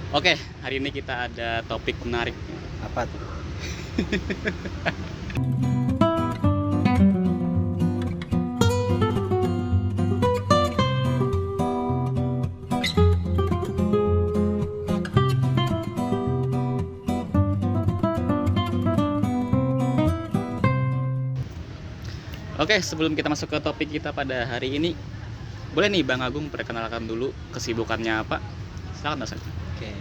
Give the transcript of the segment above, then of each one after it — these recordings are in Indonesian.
Oke, hari ini kita ada topik menarik. Apa tuh? Oke, sebelum kita masuk ke topik kita pada hari ini, boleh nih Bang Agung perkenalkan dulu kesibukannya apa? Silakan Mas. Oke.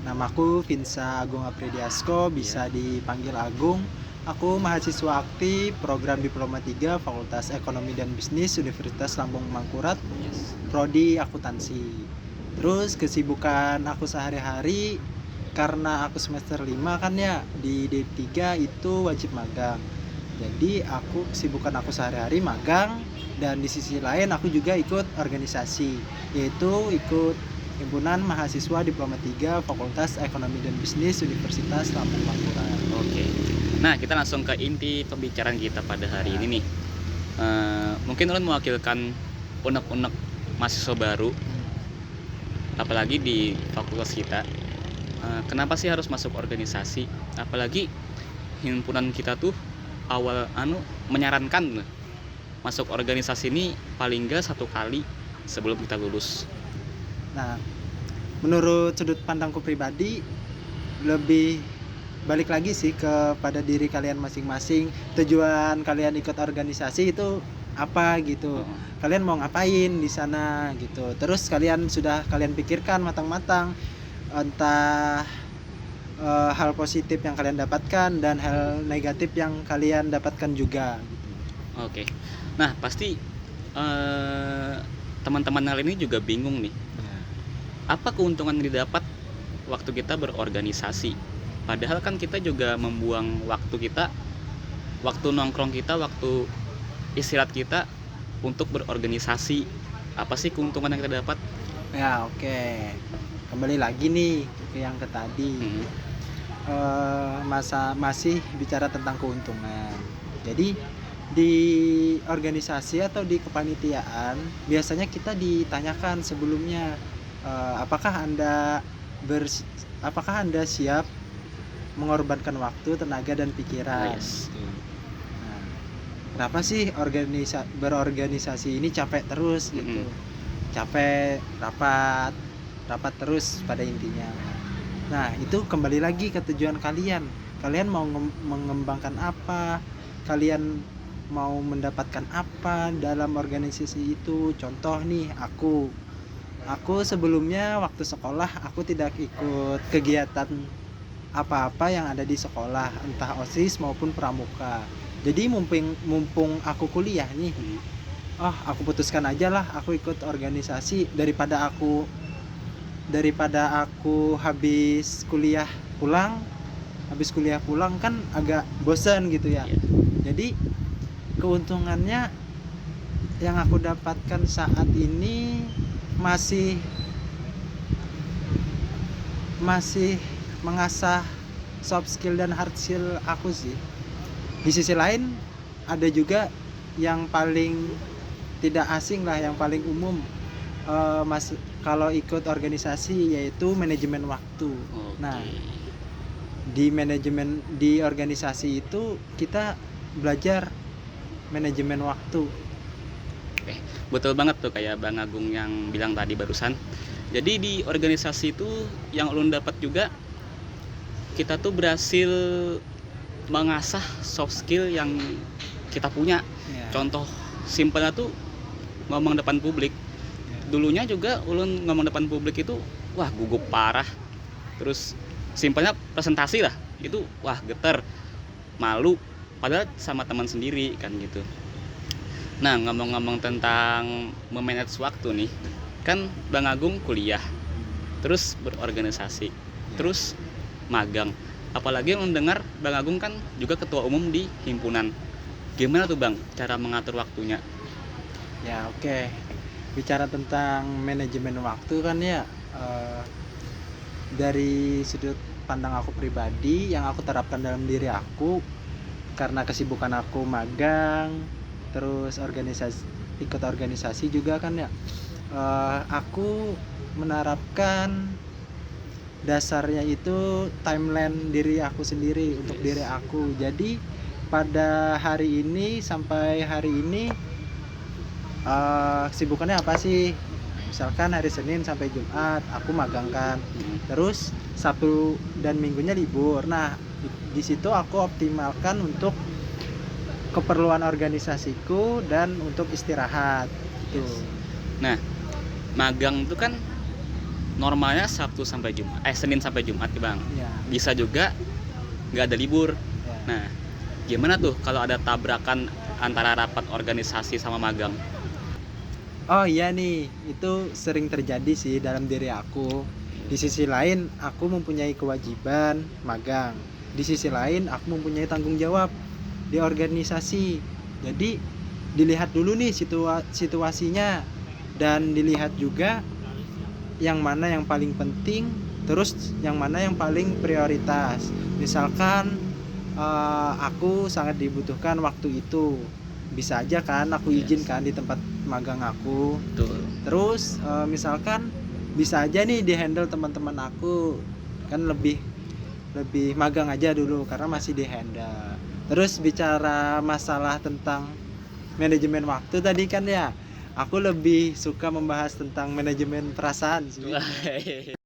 Namaku Vinsa Agung Apridiasko, bisa dipanggil Agung. Aku mahasiswa aktif program Diploma 3 Fakultas Ekonomi dan Bisnis Universitas Lambung Mangkurat, Yes. prodi akuntansi. Terus kesibukan aku sehari-hari, karena aku semester 5 kan ya, di D3 itu wajib magang. Jadi kesibukan aku sehari-hari magang, dan di sisi lain aku juga ikut organisasi, yaitu ikut Himpunan Mahasiswa Diploma 3 Fakultas Ekonomi dan Bisnis Universitas Lampung Mangkurat. Oke. Nah, kita langsung ke inti pembicaraan kita pada hari ini nih. Mungkin ulun mewakilkan unek-unek mahasiswa baru, apalagi di fakultas kita. Kenapa sih harus masuk organisasi? Apalagi himpunan kita tuh awal menyarankan masuk organisasi ini paling enggak 1 kali sebelum kita lulus. Nah, menurut sudut pandangku pribadi, lebih balik lagi sih kepada diri kalian masing-masing. Tujuan kalian ikut organisasi itu apa gitu? Kalian mau ngapain di sana gitu? Terus sudah kalian pikirkan matang-matang, entah hal positif yang kalian dapatkan dan hal negatif yang kalian dapatkan juga gitu. Oke. Nah, pasti teman-teman hal ini juga bingung nih. Apa keuntungan yang didapat waktu kita berorganisasi? Padahal kan kita juga membuang waktu kita, waktu nongkrong kita, waktu istirahat kita untuk berorganisasi. Apa sih keuntungan yang kita dapat? Ya, oke. Kembali lagi nih ke yang ke tadi. Masih bicara tentang keuntungan. Jadi di organisasi atau di kepanitiaan biasanya kita ditanyakan sebelumnya, apakah anda siap mengorbankan waktu, tenaga, dan pikiran. Yes. Nah, kenapa sih berorganisasi ini capek terus gitu? Capek, rapat terus pada intinya. Nah, itu kembali lagi ke tujuan kalian. Kalian mau mengembangkan apa? Kalian mau mendapatkan apa dalam organisasi itu? Contoh nih, aku sebelumnya waktu sekolah aku tidak ikut kegiatan apa-apa yang ada di sekolah, entah OSIS maupun pramuka. Jadi mumpung aku kuliah nih, aku putuskan aja lah aku ikut organisasi daripada aku habis kuliah pulang kan agak bosan gitu ya. Jadi keuntungannya yang aku dapatkan saat ini masih mengasah soft skill dan hard skill aku sih. Di sisi lain ada juga yang paling tidak asing lah, yang paling umum kalau ikut organisasi, yaitu manajemen waktu. Nah, di organisasi itu kita belajar manajemen waktu. Betul banget tuh kayak Bang Agung yang bilang tadi barusan. Jadi di organisasi itu yang ulun dapat juga, kita tuh berhasil mengasah soft skill yang kita punya. Contoh simpelnya tuh ngomong depan publik. Dulunya juga ulun ngomong depan publik itu gugup parah. Terus simpelnya presentasi lah, itu geter, malu, padahal sama teman sendiri kan gitu. Nah, ngomong-ngomong tentang memanage waktu nih, kan Bang Agung kuliah, terus berorganisasi, terus magang. Apalagi mendengar Bang Agung kan juga ketua umum di himpunan. Gimana tuh Bang cara mengatur waktunya? Ya, oke. Bicara tentang manajemen waktu kan ya, dari sudut pandang aku pribadi yang aku terapkan dalam diri aku, karena kesibukan aku magang, terus ikut organisasi juga kan ya, aku menerapkan dasarnya itu timeline diri aku sendiri untuk diri aku. Jadi pada hari ini sampai hari ini kesibukannya apa sih? Misalkan hari Senin sampai Jumat aku magang kan. Terus Sabtu dan Minggunya libur. Nah, di situ aku optimalkan untuk keperluan organisasiku dan untuk istirahat gitu. Nah, magang itu kan normalnya Sabtu sampai Jumat, Senin sampai Jumat ya Bang. Ya, Bisa juga nggak ada libur. ya. Nah, gimana tuh kalau ada tabrakan antara rapat organisasi sama magang? Oh iya nih, itu sering terjadi sih dalam diri aku. Di sisi lain, aku mempunyai kewajiban magang. Di sisi lain, aku mempunyai tanggung jawab di organisasi. Jadi, dilihat dulu nih situasinya dan dilihat juga yang mana yang paling penting, terus yang mana yang paling prioritas. Misalkan aku sangat dibutuhkan waktu itu, bisa aja kan aku izin kan di tempat magang aku. Betul. Terus misalkan bisa aja nih dihandle teman-teman aku, kan lebih magang aja dulu karena masih dihandle. Terus bicara masalah tentang manajemen waktu tadi kan ya, aku lebih suka membahas tentang manajemen perasaan sih.